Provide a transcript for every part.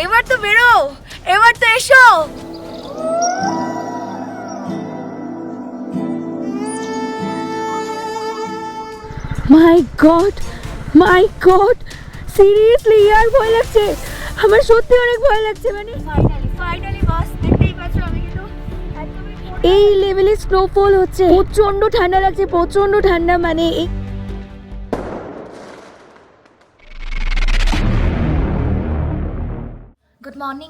এবার তো বেরো, এবার তো এসো। মাই গড সিরিয়াসলি ইয়ার ভয় লাগছে, আমার সত্যি অনেক ভয় লাগছে। মানে ফাইনালি বাস দেখতেই পাচ্ছ, আমি কিন্তু এই লেভেলে স্নোফল হচ্ছে, প্রচন্ড ঠান্ডা লাগছে, প্রচন্ড ঠান্ডা। মানে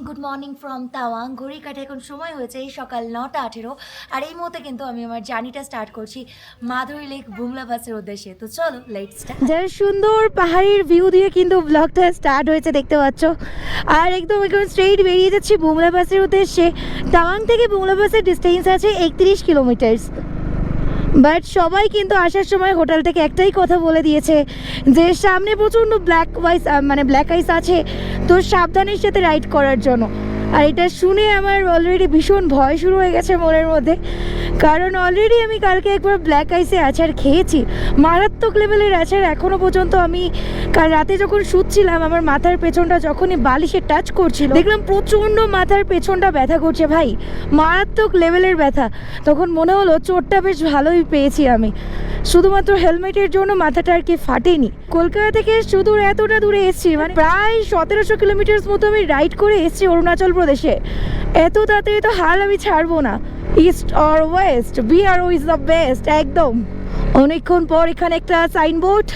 গুড মর্নিং ফ্রম তাওয়াং। ঘড়ি কাটে এখন সময় হয়েছে এই সকাল 9:18, আর এই মুহূর্তে কিন্তু আমি আমার জার্নিটা স্টার্ট করছি মাধুরী লেক বুমলা পাসের উদ্দেশ্যে। তো চলো লেটস স্টার্ট। যারা সুন্দর পাহাড়ের ভিউ দিয়ে কিন্তু ব্লগটা স্টার্ট হয়েছে দেখতে পাচ্ছ, আর একদম এখন স্ট্রেইট বেরিয়ে যাচ্ছি বুমলা পাসের উদ্দেশ্যে। তাওয়াং থেকে বুমলা পাসের ডিস্টেন্স আছে 31 কিলোমিটার। বাট সবাই কিন্তু আসার সময় হোটেল থেকে একটাই কথা বলে দিয়েছে যে সামনে প্রচণ্ড ব্ল্যাক আইস আছে, তো সাবধানের সাথে রাইড করার জন্য। আর এটা শুনে আমার অলরেডি ভীষণ ভয় শুরু হয়ে গেছে মনের মধ্যে, কারণ অলরেডি আমি কালকে একবার ব্ল্যাক আইসে আচার খেয়েছি, মারাত্মক লেভেলের আচার। এখনও পর্যন্ত আমি কাল রাতে যখন শুচ্ছিলাম, আমার মাথার পেছনটা যখনই বালিশে টাচ করছিল, দেখলাম প্রচণ্ড মাথার পেছনটা ব্যথা করছে ভাই, মারাত্মক লেভেলের ব্যথা। তখন মনে হলো চোটটা বেশ ভালোই পেয়েছি আমি, শুধুমাত্র হেলমেটের জন্য মাথাটা আর কি ফাটেনি। কলকাতা থেকে শুধু এতটা দূরে এসেছি, মানে প্রায় 1700 কিলোমিটার মতো আমি রাইড করে এসেছি অরুণাচল প্রদেশে। এত তাড়াতাড়ি তো হাল আমি ছাড়বো না। East or West, BRO is the best. একদম অনেকক্ষণ পর এখানে একটা সাইনবোর্ড,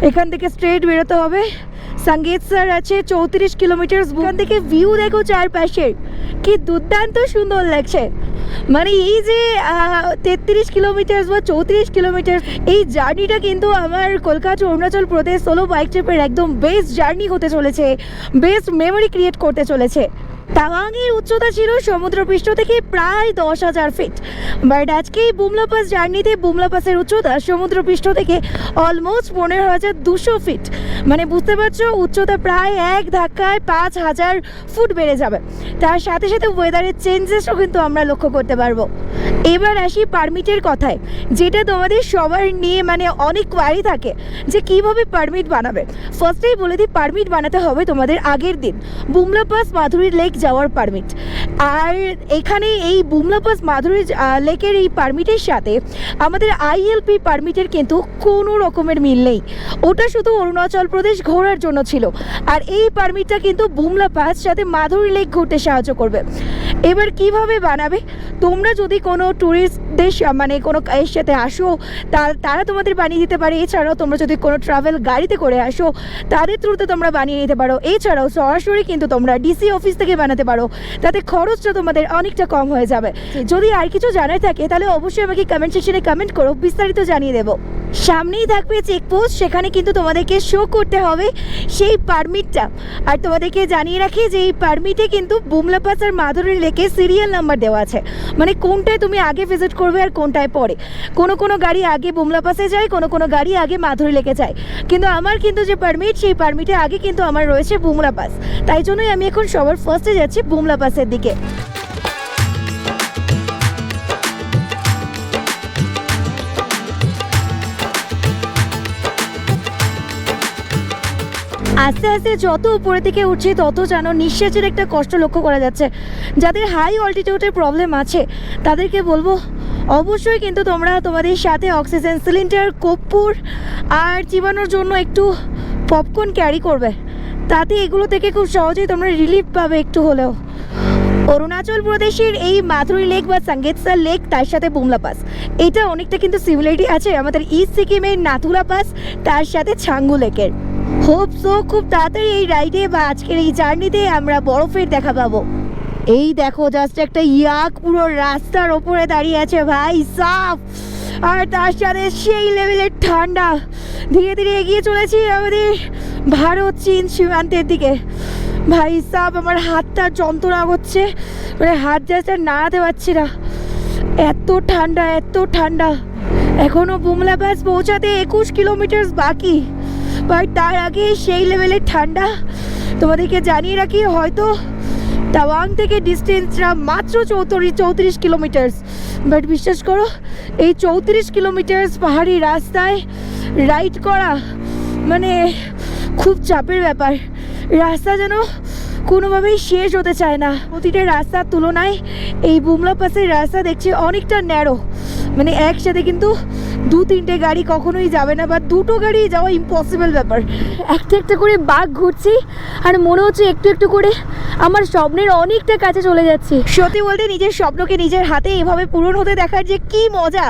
এখান থেকে স্ট্রেট বেরোতে হবে। সঙ্গীতসর আছে 34 কিলোমিটার। এখান থেকে ভিউ দেখো চারপাশের, কি দুর্দান্ত সুন্দর লাগছে। মানে এই যে 33 কিলোমিটার বা 34 কিলোমিটার, এই জার্নিটা কিন্তু আমার কলকাতা অরুণাচল প্রদেশ সোলো বাইক ট্রিপের একদম বেস্ট জার্নি হতে চলেছে, বেস্ট মেমোরি ক্রিয়েট করতে চলেছে। তাওয়াংয়ের উচ্চতা ছিল সমুদ্রপৃষ্ঠ থেকে প্রায় 10,000 ফিট, বাট আজকে এই বুমলা পাস জার্নিতে বুমলা পাসের উচ্চতা সমুদ্রপৃষ্ঠ থেকে অলমোস্ট 15,200 ফিট। মানে বুঝতে পারছো, উচ্চতা প্রায় এক ধাক্কায় 5,000 ফুট বেড়ে যাবে। তার সাথে সাথে ওয়েদারের চেঞ্জেসও কিন্তু আমরা লক্ষ্য করতে পারবো। এবার আসি পারমিটের কথায়, যেটা তোমাদের সবার নিয়ে মানে অনেক কোয়ারি থাকে যে কিভাবে পারমিট বানাবে। ফার্স্টেই বলে দিই, পারমিট বানাতে হবে তোমাদের আগের দিন বুমলা পাস মাধুরী লেক যাওয়ার পারমিট। আর এখানে এই বুমলা পাস মাধুরী লেকের এই পারমিটের সাথে আমাদের আইএলপি পারমিটের কিন্তু কোনো রকমের মিল নেই, ওটা শুধু অরুণাচল প্রদেশ ঘোরার জন্য ছিল। আর এই পারমিটটা কিন্তু বুমলা পাস সাথে মাধুরী লেক ঘুরতে সাহায্য করবে। এবার কিভাবে বানাবে, তোমরা যদি কোনো ট্যুরিস্টদের মানে কোনো এর সাথে আসো তারা তোমাদের বানিয়ে দিতে পারে। এছাড়াও তোমরা যদি কোনো ট্রাভেল গাড়িতে করে আসো তাদের থ্রুতে তোমরা বানিয়ে নিতে পারো। এছাড়াও সরাসরি কিন্তু তোমরা ডিসি অফিস থেকে বানাতে পারো, তাতে খরচটা তোমাদের অনেকটা কম হয়ে যাবে। যদি আর কিছু জানার থাকে তাহলে অবশ্যই আমাকে কমেন্ট সেকশনে কমেন্ট করো, বিস্তারিত জানিয়ে দেবো। সামনেই থাকবে চেকপোস্ট, সেখানে কিন্তু তোমাদেরকে শো করতে হবে সেই পারমিটটা। আর তোমাদেরকে জানিয়ে রাখি যে এই পারমিটে কিন্তু বুমলা পাস আর মাধুরী লেকে সিরিয়াল নাম্বার দেওয়া আছে, মানে কোনটায় তুমি আগে ভিজিট করবে আর কোনটায় পরে। কোনো গাড়ি আগে বুমলা পাসে যায়, কোনো গাড়ি আগে মাধুরী লেকে যায়, কিন্তু আমার কিন্তু যে পারমিট, সেই পারমিটে আগে কিন্তু আমার রয়েছে বুমলা পাস। তাই জন্যই আমি এখন সবার ফার্স্টে যাচ্ছি বুমলা পাসের দিকে। আস্তে আস্তে যত উপরে থেকে উঠছি তত যেন নিঃশ্বাসের একটা কষ্ট লক্ষ্য করা যাচ্ছে। যাদের হাই অল্টিটিউডের প্রবলেম আছে তাদেরকে বলবো অবশ্যই কিন্তু তোমরা তোমাদের সাথে অক্সিজেন সিলিন্ডার, কর্পূর আর চিবানোর জন্য একটু পপকর্ন ক্যারি করবে, তাতে এগুলো থেকে খুব সহজেই তোমরা রিলিফ পাবে একটু হলেও। অরুণাচল প্রদেশের এই মাধুরী লেক বা সঙ্গীতসর লেক, তার সাথে বুমলা পাস, এটা অনেকটা কিন্তু সিমিলারিটি আছে আমাদের ইস্ট সিকিমের নাথুলা পাস, তার সাথে ছাঙ্গু লেকের। হোপ সো খুব তাড়াতাড়ি এই রাইডে বা আজকের এই জার্নিতে আমরা বরফের দেখা পাবো। এই দেখো জাস্ট একটা ইয়াক পুরো রাস্তার ওপরে দাঁড়িয়ে আছে ভাই সাফ, আর তার সাথে সেই লেভেলের ঠান্ডা। ধীরে ধীরে এগিয়ে চলেছি আমাদের ভারত চীন সীমান্তের দিকে। ভাই সাফ, আমার হাতটা যন্ত্রণা হচ্ছে, মানে হাত জাস্ট আর নাড়াতে পারছি না, এত ঠান্ডা এত ঠান্ডা। এখনও বুমলা পাস পৌঁছাতে 21 কিলোমিটার বাকি, বাট তার আগে সেই লেভেলের ঠান্ডা। তোমাদেরকে জানিয়ে রাখি, হয়তো তাওয়াং থেকে ডিস্টেন্সটা মাত্র 34 কিলোমিটার, বাট বিশ্বাস করো এই 34 কিলোমিটার পাহাড়ি রাস্তায় রাইড করা মানে খুব চাপের ব্যাপার। রাস্তা যেন কোনোভাবেই শেষ হতে চায় না। প্রতিটা রাস্তার তুলনায় এই বুমলা পাসের রাস্তা দেখছি অনেকটা ন্যারো, মানে একসাথে কিন্তু 2-3টে গাড়ি কখনোই যাবে না, বা 2টো গাড়ি যাওয়া ইম্পসিবল ব্যাপার। একটা একটা করে বাঘ ঘুরছি আর মনে হচ্ছে একটু একটু করে আমার স্বপ্নের অনেকটা কাছে চলে যাচ্ছি। সত্যি বলতে নিজের স্বপ্নকে নিজের হাতে এভাবে পূরণ হতে দেখার যে কি মজা,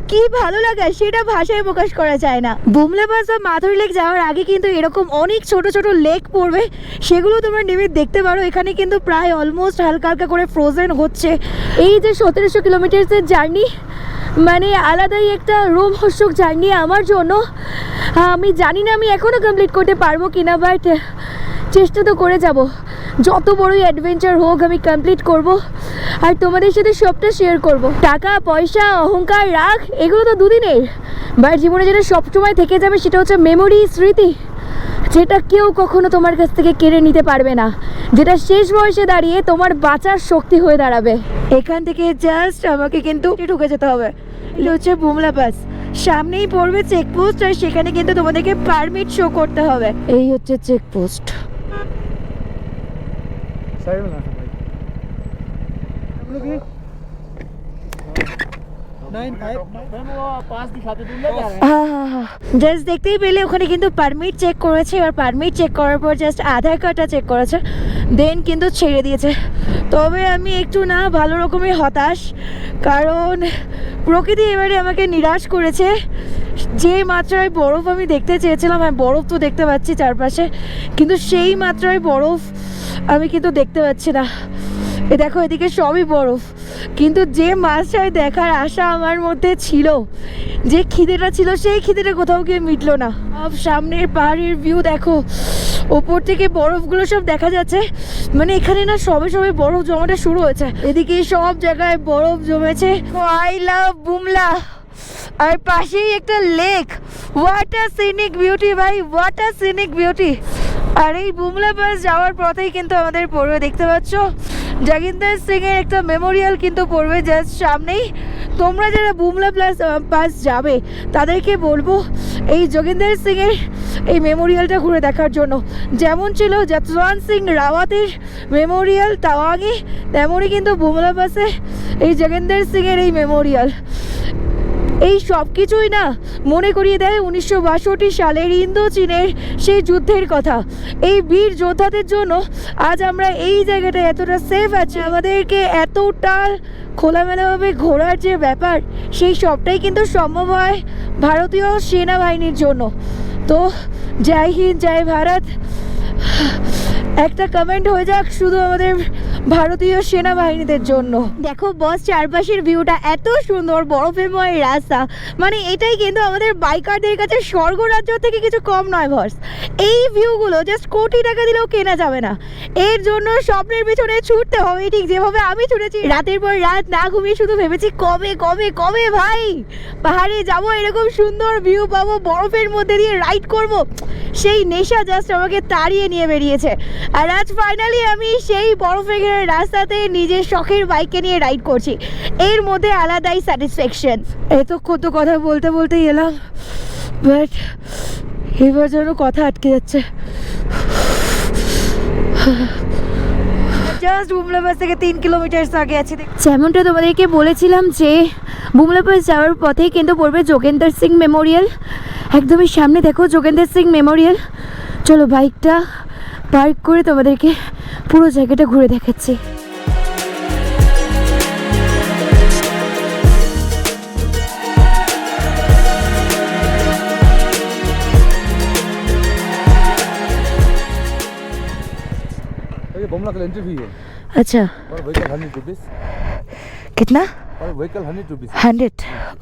কি ভালো লাগা, সেটা ভাষায় প্রকাশ করা যায় না। বুমলা পাস বা মাধুরী লেক যাওয়ার আগে কিন্তু এরকম অনেক ছোট ছোট লেক পড়বে, সেগুলো তোমরা নেমে দেখতে পারো। এখানে কিন্তু প্রায় অলমোস্ট হালকা হালকা করে ফ্রোজেন হচ্ছে। এই যে 1700 কিলোমিটার্সের জার্নি, মানে আলাদাই একটা রোমহর্ষক জার্নি আমার জন্য। আমি জানি না আমি এখনও কমপ্লিট করতে পারবো কিনা, বাট চেষ্টা তো করে যাব। যত বড়ই অ্যাডভেঞ্চার হোক আমি কমপ্লিট করব আর তোমাদের সাথে সবটা শেয়ার করব। টাকা পয়সা অহংকার রাগ এগুলো তো দুদিনের, বাট জীবনে যেটা সবসময় থেকে যাবে সেটা হচ্ছে মেমোরি, স্মৃতি, যেটা কেউ কখনো তোমার কাছ থেকে কেড়ে নিতে পারবে না, যেটা শেষ বয়সে দাঁড়িয়ে তোমার বাঁচার শক্তি হয়ে দাঁড়াবে। এখান থেকে জাস্ট আমাকে কিন্তু ঢুকে যেতে হবে। এটা হচ্ছে বুমলা পাস, সামনেই পড়বে চেকপোস্ট, আর সেখানে কিন্তু তোমাদেরকে পারমিট শো করতে হবে। এই হচ্ছে চেকপোস্ট। জাস্ট দেখতেই পেলে ওখানে কিন্তু পারমিট চেক করেছে, এবার পারমিট চেক করার পর জাস্ট আধার কার্ডটা চেক করেছে, দেন কিন্তু ছেড়ে দিয়েছে। তবে আমি একটু না ভালো রকমের হতাশ, কারণ প্রকৃতি এবারে আমাকে নিরাশ করেছে। যে মাত্রায় বরফ আমি দেখতে চেয়েছিলাম, হ্যাঁ বরফ তো দেখতে পাচ্ছি চারপাশে, কিন্তু সেই মাত্রায় বরফ আমি কিন্তু দেখতে পাচ্ছি না। এ দেখো এদিকে সবই বরফ, কিন্তু যে মাছটায় দেখার আশা আমার মধ্যে ছিল, যে খিদেটা ছিল, সেই খিদেটা কোথাও গিয়ে মিটলো না। সামনের পাহাড়ের ভিউ দেখো, ওপর থেকে বরফগুলো সব দেখা যাচ্ছে, মানে এখানে না সবে সবে বরফ জমাটা শুরু হয়েছে। এদিকে সব জায়গায় বরফ জমেছে। I love Bumla. আর পাশেই একটা lake, what a scenic beauty ভাই, হোয়াট আ সিনিক বিউটি। আর এই বুমলা পাস যাওয়ার পথেই কিন্তু আমাদের পড়বে, দেখতে পাচ্ছ যোগেন্দর সিং এর একটা মেমোরিয়াল কিন্তু পড়বে জাস্ট সামনেই। তোমরা যারা বুমলা পাস যাবে তাদেরকে বলবো এই যোগেন্দর সিং এর এই মেমোরিয়ালটা ঘুরে দেখার জন্য। যেমন ছিল যশবন্ত সিং রাওয়াতের মেমোরিয়াল তাওয়াঙে, তেমনই কিন্তু বুমলা পাসে এই যোগেন্দর সিং এর এই মেমোরিয়াল। এই সব কিছুই না মনে করিয়ে দেয় 1962 সালের ইন্দো চীনের সেই যুদ্ধের কথা। এই বীর যোদ্ধাদের জন্য আজ আমরা এই জায়গাটা এতটা সেফ আছি। আমাদেরকে এতটা খোলামেলাভাবে ঘোরার যে ব্যাপার, সেই সবটাই কিন্তু সম্ভব হয় ভারতীয় সেনাবাহিনীর জন্য। তো জয় হিন্দ, জয় ভারত। একটা কমেন্ট হয়ে যাক শুধু আমাদের ভারতীয় সেনাবাহিনীদের জন্য। দেখো বস, চারপাশের ভিউটা এত সুন্দর, বরফেময় রাস্তা, মানে এটাই কিন্তু আমাদের বাইকারদের কাছে স্বর্গরাজ্য থেকে কিছু কম নয় বস। এই ভিউগুলো জাস্ট কোটি টাকা দিলেও কেনা যাবে না। এর জন্য স্বপ্নের পিছনে ছুটতে হবে, ঠিক যেভাবে আমি ছুটেছি। রাতের পর রাত না ঘুমিয়ে শুধু ভেবেছি কবে কবে কবে ভাই পাহাড়ে যাব, এরকম সুন্দর ভিউ পাবো, বরফের মধ্যে দিয়ে রাইড করব। সেই নেশা জাস্ট আমাকে তাড়িয়ে নিয়ে বেরিয়েছে। আর আজ ফাইনালি আমি সেই বরফে ঘেরা রাস্তাতে নিজের শখের বাইকে নিয়ে রাইড করছি। এর মধ্যে আলাদাই স্যাটিসফ্যাকশন। এতক্ষণ তো কথা বলতে বলতেই এলাম, বাট এবার যেন কথা আটকে যাচ্ছে। জাস্ট বুমলা পাস থেকে 3 কিলোমিটার আগে আছি। যেমনটা তোমাদেরকে বলেছিলাম যে বুমলা পাস যাওয়ার পথেই কিন্তু পড়বে যোগেন্দর সিং মেমোরিয়াল। একদমই সামনে দেখো যোগেন্দর সিং মেমোরিয়াল। চলো বাইকটা পার্ক করে তোমাদেরকে পুরো জায়গাটা ঘুরে দেখাচ্ছি। ये बुमला का एंट्री फी है। अच्छा, और व्हीकल 100 रुपीस। कितना? और व्हीकल 100 रुपीस। 100,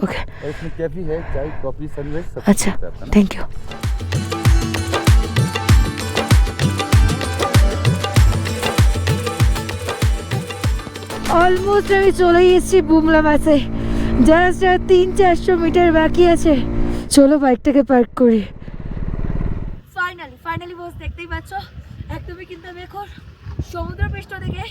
ओके। और इसमें कैफी है, चाय कॉफी सैंडविच सब। अच्छा, थैंक यू। অলমোস্ট আমি চলে এসেছি বুমলা পাসে, জাস্ট আর 300-400 মিটার বাকি আছে। চলো বাইকটাকে পার্ক করি। ফাইনালি বস, দেখতেই পাচ্ছ একদমই কিন্তু আমি এখন সমুদ্রপৃষ্ঠ থেকে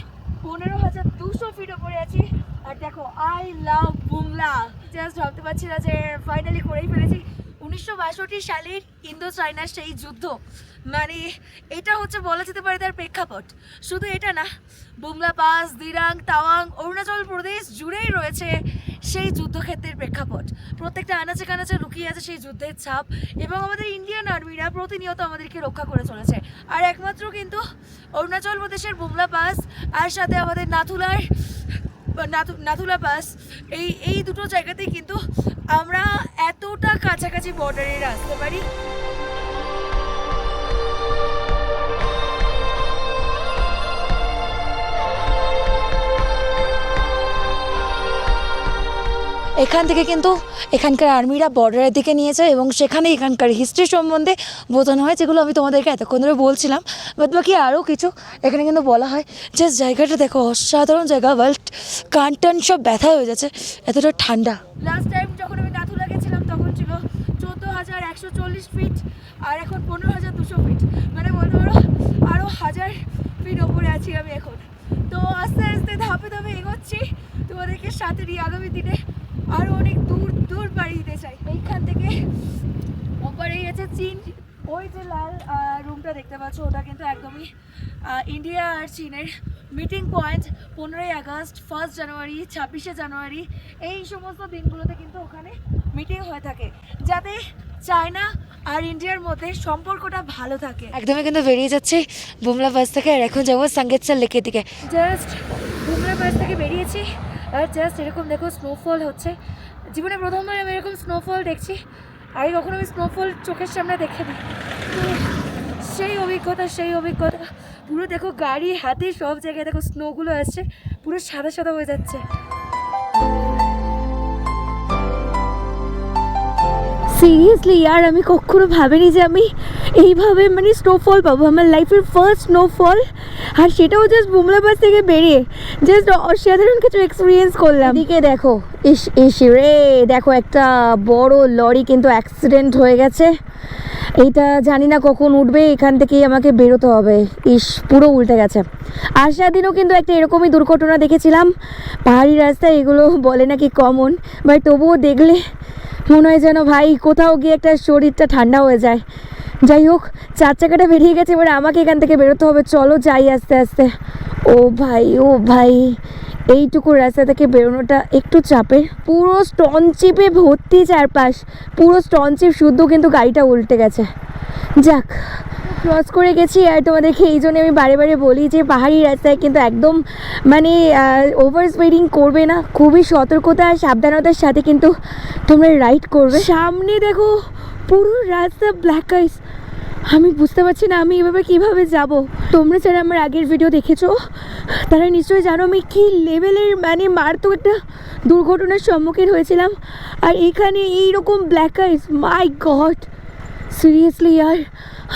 15,200 ফিট উপরে আছি। আর দেখো আই লাভ বুমলা, জাস্ট ভাবতে পারছি না যে ফাইনালি করেই ফেলেছি। 1962 সালের ইন্দো চায়নার সেই যুদ্ধ, মানে এটা হচ্ছে বলা যেতে পারে তার প্রেক্ষাপট। শুধু এটা না, বুমলা পাস, দিরাং, তাওয়াং, অরুণাচল প্রদেশ জুড়েই রয়েছে সেই যুদ্ধক্ষেত্রের প্রেক্ষাপট। প্রত্যেকটা আনাচে কানাচে লুকিয়ে আছে সেই যুদ্ধের ছাপ, এবং আমাদের ইন্ডিয়ান আর্মিরা প্রতিনিয়ত আমাদেরকে রক্ষা করে চলেছে। আর একমাত্র কিন্তু অরুণাচল প্রদেশের বুমলা পাস আর সাথে আমাদের নাথুলা পাস, এই দুটো জায়গাতেই কিন্তু আমরা এতটা কাছাকাছি বর্ডারে আসতে পারি। এখান থেকে কিন্তু এখানকার আর্মিরা বর্ডারের দিকে নিয়ে যায় এবং সেখানে এখানকার হিস্ট্রি সম্বন্ধে বোঝানো হয়, যেগুলো আমি তোমাদেরকে এতক্ষণ ধরে বলছিলাম। বাদ বাকি আরও কিছু এখানে কিন্তু বলা হয়। যে জায়গাটা দেখো, অসাধারণ জায়গা, ওয়ার্ল্ড কান সব ব্যথা হয়ে যাচ্ছে, এতটা ঠান্ডা। লাস্ট টাইম যখন আমি নাথুলা গেছিলাম তখন ছিল 14,140 ফিট, আর এখন 15,200 ফিট, মানে বলতে পারো আরও 1000 ফিট ওপরে আছি আমি এখন। তো আস্তে আস্তে ধাপে ধাপে এগোচ্ছি তোমাদেরকে সাথে নিয়ে আগামী দিনে আরও অনেক দূর দূর বাড়ি দিতে চাই। এইখান থেকে ওপারেই আছে চীন। ওই যে লাল রুমটা দেখতে পাচ্ছ, ওটা কিন্তু একদমই ইন্ডিয়া আর চীনের মিটিং পয়েন্ট। 15ই আগস্ট, 1 জানুয়ারি, 26শে জানুয়ারি, এই সমস্ত দিনগুলোতে কিন্তু ওখানে মিটিং হয়ে থাকে, যাতে চায়না আর ইন্ডিয়ার মধ্যে সম্পর্কটা ভালো থাকে। একদমই কিন্তু বেরিয়ে যাচ্ছে বুমলা পাস থেকে, আর এখন যাবো সাঙ্গেতসার লেকের দিকে। জাস্ট বুমলা পাস থেকে বেরিয়েছি, আর জাস্ট এরকম দেখো স্নোফল হচ্ছে। জীবনে প্রথমবার আমি এরকম স্নোফল দেখছি, আগে কখনো আমি স্নোফল চোখের সামনে দেখে দিই। সেই অভিজ্ঞতা পুরো দেখো, গাড়ি হাতে সব জায়গায় দেখো স্নোগুলো আসছে, পুরো সাদা সাদা হয়ে যাচ্ছে। সিরিয়াসলি ইয়ার, আমি কখনো ভাবিনি যে আমি এইভাবে মানে স্নোফল পাবো, আমার লাইফের ফার্স্ট স্নোফল, আর সেটাও জাস্ট বুমলা পাস থেকে বেরিয়ে জাস্ট অসাধারণ কিছু এক্সপিরিয়েন্স করলাম। এদিকে দেখো, ইস রে, দেখো একটা বড় লরি কিন্তু অ্যাক্সিডেন্ট হয়ে গেছে। এইটা জানি না কখন উঠবে, এখান থেকেই আমাকে বেরোতে হবে। পুরো উল্টে গেছে। আসার দিনও কিন্তু একটা এরকমই দুর্ঘটনা দেখেছিলাম পাহাড়ি রাস্তায়, এগুলো বলে নাকি কমন, বাট তবুও দেখলে মনে হয় যেন ভাই কোথাও গিয়ে একটা শরীরটা ঠান্ডা হয়ে যায়। যাই হোক, 4 চাকাটা বেরিয়ে গেছে, এবার আমাকে এখান থেকে বেরোতে হবে। চলো যাই আস্তে আস্তে। ও ভাই, এইটুকু রাস্তা থেকে বেরোনোটা একটু চাপের। পুরো স্টোন চিপে ভর্তি চারপাশ, পুরো স্টোন চিপ শুদ্ধ, কিন্তু গাড়িটা উল্টে গেছে। যাক, ক্রস করে গেছি। আর তোমাদেরকে এই জন্য আমি বারে বারে বলি যে পাহাড়ি রাস্তায় কিন্তু একদম মানে ওভার স্পিডিং করবে না, খুবই সতর্কতা আর সাবধানতার সাথে কিন্তু তোমরা রাইড করবে। সামনে দেখো পুরো রাস্তা ব্ল্যাক আইস, আমি বুঝতে পারছি না আমি এভাবে কিভাবে যাব। তোমরা যারা আমার আগের ভিডিও দেখেছো তারা নিশ্চয়ই জানো আমি কী লেভেলের মানে মারাত্মক একটা দুর্ঘটনার সম্মুখীন হয়েছিলাম। আর এখানে এইরকম ব্ল্যাক আইস, মাই গড, সিরিয়াসলি ইয়ার,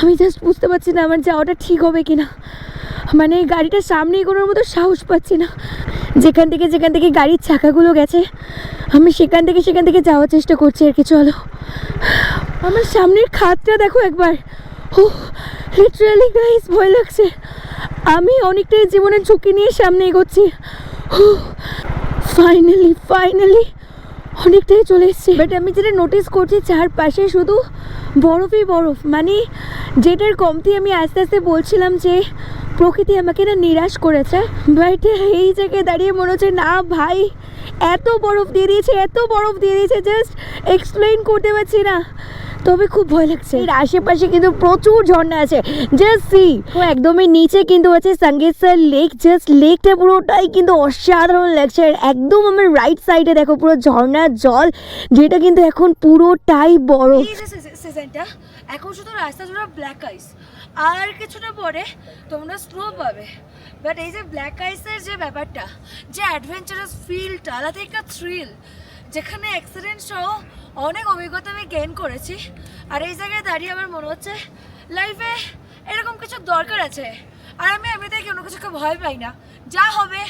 আমি জাস্ট বুঝতে পারছি না আমার যাওয়াটা ঠিক হবে কি না। মানে গাড়িটার সামনে এগোনোর মতো সাহস পাচ্ছি না। যেখান থেকে গাড়ির চাকাগুলো গেছে আমি সেখান থেকে যাওয়ার চেষ্টা করছি আর কি। চলো, আমার সামনের খাতটা দেখো একবার। ও লিটারালি গাইস, ভয় লাগছে। আমি অনেকটাই জীবনের ঝুঁকি নিয়ে সামনে এগোচ্ছি। ফাইনালি অনেকটাই চলে এসেছি। বাট আমি যেটা নোটিস করছি চারপাশে শুধু বরফই বরফ, মানে যেটার কমতি আমি আস্তে আস্তে বলছিলাম যে প্রকৃতি আমাকে না নিরাশ করেছে। বাট এই জায়গায় দাঁড়িয়ে মনে হচ্ছে না ভাই, এত বরফ দিয়ে দিয়েছে জাস্ট এক্সপ্লেইন করতে পারছি না। তবে খুব ভয় লাগছে। এর আশেপাশে কিন্তু প্রচুর ঝর্ণা আছে, জাস্ট সি। একদমই নিচে কিন্তু আছে সাঙ্গেতসার লেক, জাস্ট লেকটা পুরোটাই কিন্তু অসাধারণ লাগছে। আর একদম আমার রাইট সাইডে দেখো পুরো ঝর্ণার জল, যেটা কিন্তু এখন পুরোটাই বরফ। এই যে সিজনটা এখন শুধু রাস্তা জুড়ে ব্ল্যাক আইস, আর কিছুটা পরে তোমরা স্নো পাবে। বাট এই যে ব্ল্যাক আইসের যে ব্যাপারটা, যে অ্যাডভেঞ্চারাস ফিলটা, আলাদা একটা থ্রিল, যেখানে অ্যাক্সিডেন্ট সহ অনেক অভিজ্ঞতা আমি গেইন করেছি। আর এই জায়গায় দাঁড়িয়ে আমার মনে হচ্ছে লাইফে এরকম কিছু দরকার আছে। আর আমি এমনিতেই কোনো কিছুকে ভয় পাই না, যা হবে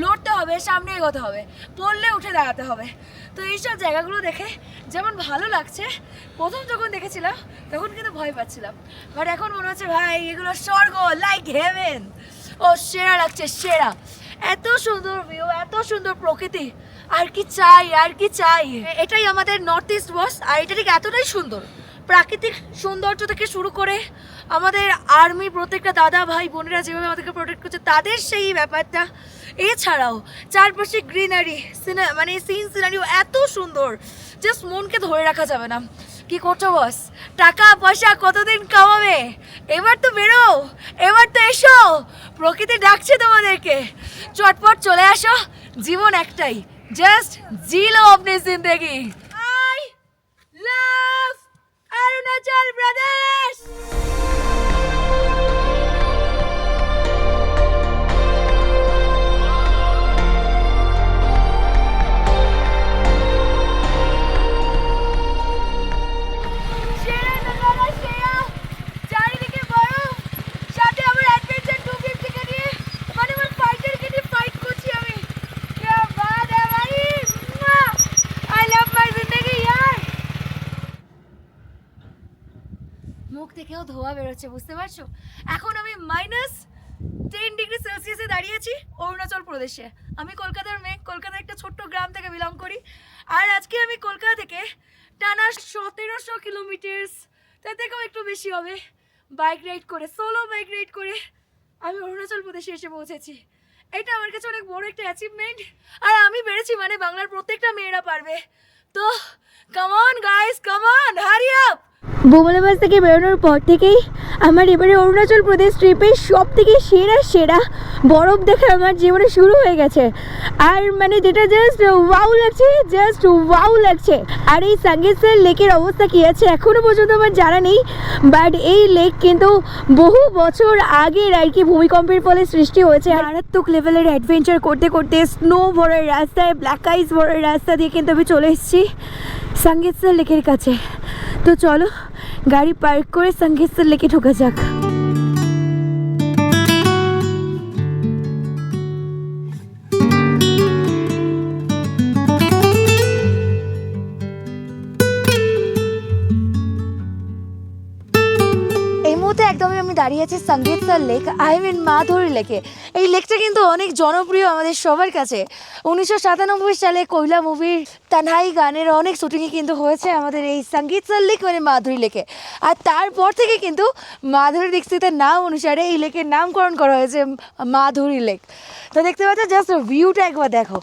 লড়তে হবে, সামনে এগোতে হবে, পড়লে উঠে দাঁড়াতে হবে। তো এইসব জায়গাগুলো দেখে যেমন ভালো লাগছে, প্রথম যখন দেখেছিলাম তখন কিন্তু ভয় পাচ্ছিলাম, বাট এখন মনে হচ্ছে ভাই এগুলো স্বর্গ, লাইক হেভেন। ও সেরা লাগছে, সেরা। এত সুন্দর ভিউ, এত সুন্দর প্রকৃতি, আর কি চাই আর কি চাই, এটাই আমাদের নর্থ ইস্ট বস। আর এটা ঠিক এতটাই সুন্দর, প্রাকৃতিক সৌন্দর্য থেকে শুরু করে আমাদের আর্মি প্রত্যেকটা দাদা ভাই বোনেরা যেভাবে আমাদেরকে প্রোটেক্ট করছে তাদের সেই ব্যাপারটা, এছাড়াও চারপাশে গ্রিনারি মানে সিনারিও এত সুন্দর, জাস্ট মনকে ধরে রাখা যাবে না। কি করছো বস? টাকা পয়সা কতদিন কামাবে? এবার তো বেরো, এবার তো এসো, প্রকৃতি ডাকছে তোমাদেরকে, চটপট চলে আসো। জীবন একটাই, জাস্ট জি লো আপনি জিন্দেগি। I love Arunachal Pradesh. মুখ থেকেও ধোয়া বেরোচ্ছে, বুঝতে পারছো? এখন আমি -10°C দাঁড়িয়েছি অরুণাচল প্রদেশে। আমি কলকাতার মেয়ে, কলকাতার একটা ছোট্ট গ্রাম থেকে বিলং করি। আর আজকে আমি কলকাতা থেকে টানা 1700 কিলোমিটার, তার থেকেও একটু বেশি হবে, বাইক রাইড করে, সোলো বাইক রাইড করে আমি অরুণাচল প্রদেশে এসে পৌঁছেছি। এটা আমার কাছে অনেক বড় একটা অ্যাচিভমেন্ট। আর আমি পেরেছি মানে বাংলার প্রত্যেকটা মেয়েরা পারবে। তো come on guys, come on, hurry up. Bumla bus থেকে বেরোনোর পর থেকেই আমার এবারে অরুণাচল প্রদেশ ট্রিপের সব থেকে সেরা বরফ দেখা আমার জীবনে শুরু হয়ে গেছে। আর মানে যেটা জাস্ট ওয়াও লাগছে। আর এই সাঙ্গেতসার লেকের অবস্থা কী আছে এখনও পর্যন্ত আমার জানা নেই, বাট এই লেক কিন্তু বহু বছর আগের আর কি ভূমিকম্পের ফলে সৃষ্টি হয়েছে। মারাত্মক লেভেলের অ্যাডভেঞ্চার করতে করতে স্নো ভরার রাস্তায়, ব্ল্যাক আইস ভরার রাস্তা দিয়ে কিন্তু আমি চলে এসেছি সাঙ্গেতসার লেকের কাছে। তো চলো গাড়ি পার্ক করে সাঙ্গেতসার লেকে ঢোকা যাক। এই মুহূর্তে একদমই আমি দাঁড়িয়ে আছি সাঙ্গেতসার লেক, আই মিন মাধুরী লেকে। এই লেকটা কিন্তু অনেক জনপ্রিয় আমাদের সবার কাছে। 1997 সালে কয়লা মুভির তানহাই গানের অনেক শুটিংই কিন্তু হয়েছে আমাদের এই সাঙ্গেতসার লেক মানে মাধুরী লেকে। আর তারপর থেকে কিন্তু মাধুরী দীক্ষিতের নাম অনুসারে এই লেকের নামকরণ করা হয়েছে মাধুরী লেক। তো দেখতে পাচ্ছ, জাস্ট ভিউটা একবার দেখো,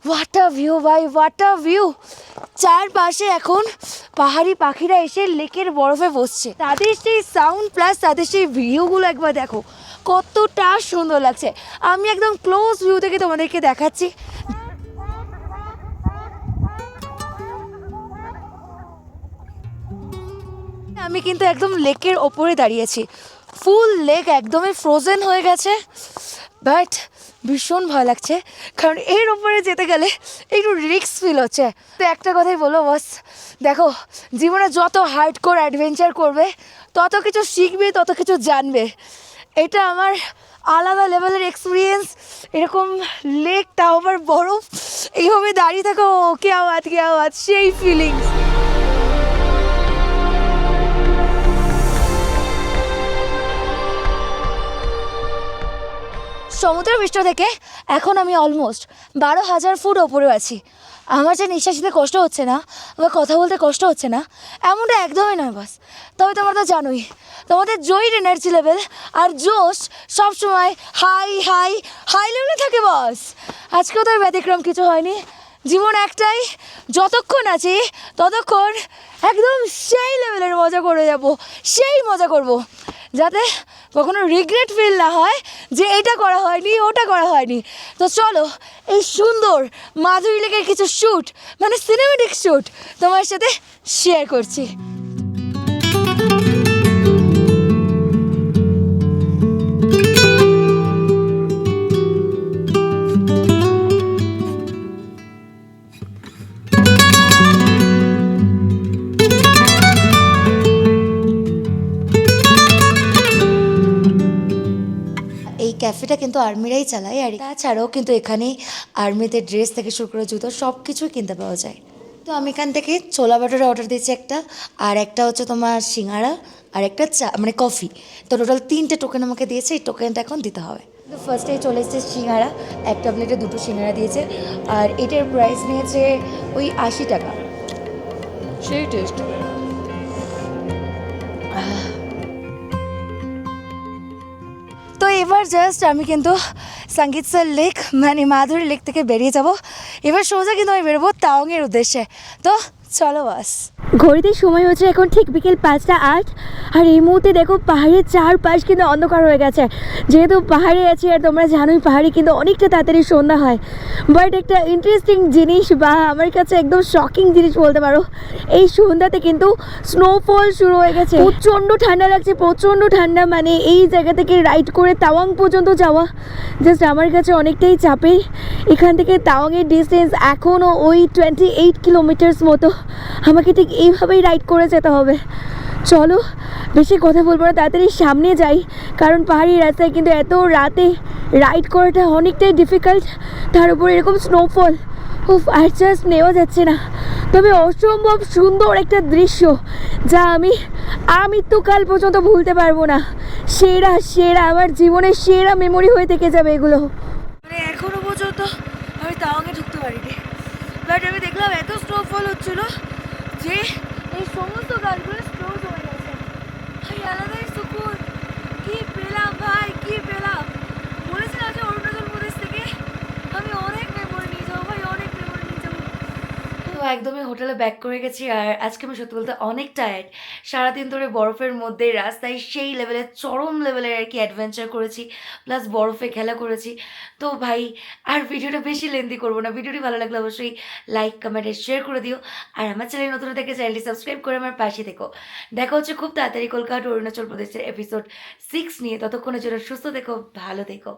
হোয়াট আ ভিউ ভাই, হোয়াট আ ভিউ। চারপাশে এখন পাহাড়ি পাখিরা এসে লেকের বরফে বসছে, তাদের সেই সাউন্ড প্লাস তাদের সেই ভিউগুলো একবার দেখো কতটা সুন্দর লাগছে। আমি একদম ক্লোজ ভিউ থেকে তোমাদেরকে দেখাচ্ছি। আমি কিন্তু একদম লেকের ওপরে দাঁড়িয়েছি, ফুল লেক একদমই ফ্রোজেন হয়ে গেছে, বাট ভীষণ ভয় লাগছে কারণ এর ওপরে যেতে গেলে একটু রিস্ক ফিল হচ্ছে। তো একটা কথাই বলো বস, দেখো জীবনে যত হার্ডকোর অ্যাডভেঞ্চার করবে তত কিছু শিখবে, তত কিছু জানবে। এটা আমার আলাদা লেভেলের এক্সপিরিয়েন্স। এরকম লেক, তাও আবার বরফ, এইভাবে দাঁড়িয়ে থাকো, কে আওয়াজ সেই ফিলিংস। সমুদ্র পৃষ্ঠ থেকে এখন আমি অলমোস্ট 12,000 ফুট ওপরে আছি। আমার যে নিঃশ্বাস নিতে কষ্ট হচ্ছে না বা কথা বলতে কষ্ট হচ্ছে না এমনটা একদমই নয় বাস। তবে তোমরা তো জানোই তোমাদের জয়ীর এনার্জি লেভেল আর জোশ সবসময় হাই লেভেলে থাকে বস। আজকেও তো ব্যতিক্রম কিছু হয়নি। জীবন একটাই, যতক্ষণ আছি ততক্ষণ একদম সেই লেভেলের মজা করে যাব, সেই মজা করব, যাতে কখনো রিগ্রেট ফিল না হয় যে এটা করা হয়নি, ওটা করা হয়নি। তো চলো এই সুন্দর মাধুরী লেকের কিছু শ্যুট মানে সিনেমেটিক শ্যুট তোমার সাথে শেয়ার করছি। এই ক্যাফেটা কিন্তু আর্মিরাই চালায়, আর তাছাড়াও কিন্তু এখানে আর্মিদের ড্রেস থেকে শুরু করে জুতো সব কিছুই কিনতে পাওয়া যায়। তো আমি এখান থেকে ছোলা বাটারা অর্ডার দিয়েছি একটা, আর একটা হচ্ছে তোমার সিঙ্গাড়া, আর একটা চা মানে কফি। তো টোটাল 3টে টোকেন আমাকে দিয়েছে, এই টোকেনটা এখন দিতে হবে। তো ফার্স্টে চলে এসেছে সিঙ্গারা, একটা প্লেটে দুটো সিঙ্গারা দিয়েছে, আর এটার প্রাইস নিয়েছে ওই 80 টাকা। সেই টেস্ট। তো এবার জাস্ট আমি কিন্তু সঙ্গীতসর লেক মানে মাধুরী লেক থেকে বেরিয়ে যাব। এবার সোজা কিন্তু আমি বেরোবো তাওয়াংয়ের উদ্দেশ্যে। তো চলো বাস। ঘড়িতে সময় হচ্ছে এখন ঠিক বিকেল 5টা 8, আর এই মুহূর্তে দেখো পাহাড়ের চারপাশ কিন্তু অন্ধকার হয়ে গেছে। যেহেতু পাহাড়ে আছি আর তোমরা জানোই পাহাড়ে কিন্তু অনেকটা তাড়াতাড়ি সন্ধ্যা হয়, বাট একটা ইন্টারেস্টিং জিনিস বা আমার কাছে একদম শকিং জিনিস বলতে পারো, এই সন্ধ্যাতে কিন্তু স্নোফল শুরু হয়ে গেছে। প্রচণ্ড ঠান্ডা লাগছে, প্রচণ্ড ঠান্ডা। মানে এই জায়গা থেকে রাইড করে তাওয়াং পর্যন্ত যাওয়া জাস্ট আমার কাছে অনেকটাই চাপের। এখান থেকে তাওয়াংয়ের ডিস্টেন্স এখনও ওই 28 কিলোমিটার্স মতো। আমাকে ঠিক এইভাবেই রাইড করে যেতে হবে। চলো বেশি কথা বলবো না, তাড়াতাড়ি সামনে যাই, কারণ পাহাড়ি রাস্তায় কিন্তু এত রাতে রাইড করাটা অনেকটাই ডিফিকাল্ট, তার উপর এরকম স্নোফল। উফ, আর জাস্ট নেওয়া যাচ্ছে না। তবে অসম্ভব সুন্দর একটা দৃশ্য, যা আমি আমৃত্যুকাল পর্যন্ত ভুলতে পারবো না। সেরা সেরা আমার জীবনের সেরা মেমোরি হয়ে থেকে যাবে এগুলো। মানে এখনো পর্যন্ত আমি তাওয়াংয়ে ঢুকতে পারিনি, বাট আমি দেখলাম এত স্নোফল হচ্ছিল যে এই সমস্ত গাছগুলো স্নো জমে গেছে। ভাই আলাদাই সুকুন, কি পেলাম ভাই, কি পেলাম। বলেছিলাম যে অরুণাচল প্রদেশ থেকে আমি অনেক মেমোরি নিয়ে যাবো ভাই, অনেক মেমোরি নিয়ে যাবো। তো একদমই হোটেলে ব্যাক করে গেছি, আর আজকে আমি সত্যি বলতে অনেক টায়ার্ড। সারাদিন ধরে বরফের মধ্যে রাস্তায় সেই লেভেলের চরম লেভেলের আর কি অ্যাডভেঞ্চার করেছি, প্লাস বরফে খেলা করেছি। তো ভাই আর ভিডিওটা বেশি লেন্দি করবো না। ভিডিওটি ভালো লাগলে অবশ্যই লাইক কমেন্ট শেয়ার করে দিও, আর আমার চ্যানেল নতুন থেকে চ্যানেলটি সাবস্ক্রাইব করে আমার পাশে থেকো। দেখা হচ্ছে খুব তাড়াতাড়ি কলকাতা অরুণাচল প্রদেশের এপিসোড 6 নিয়ে। ততক্ষণের জন্য সুস্থ থেকো, ভালো থেকো।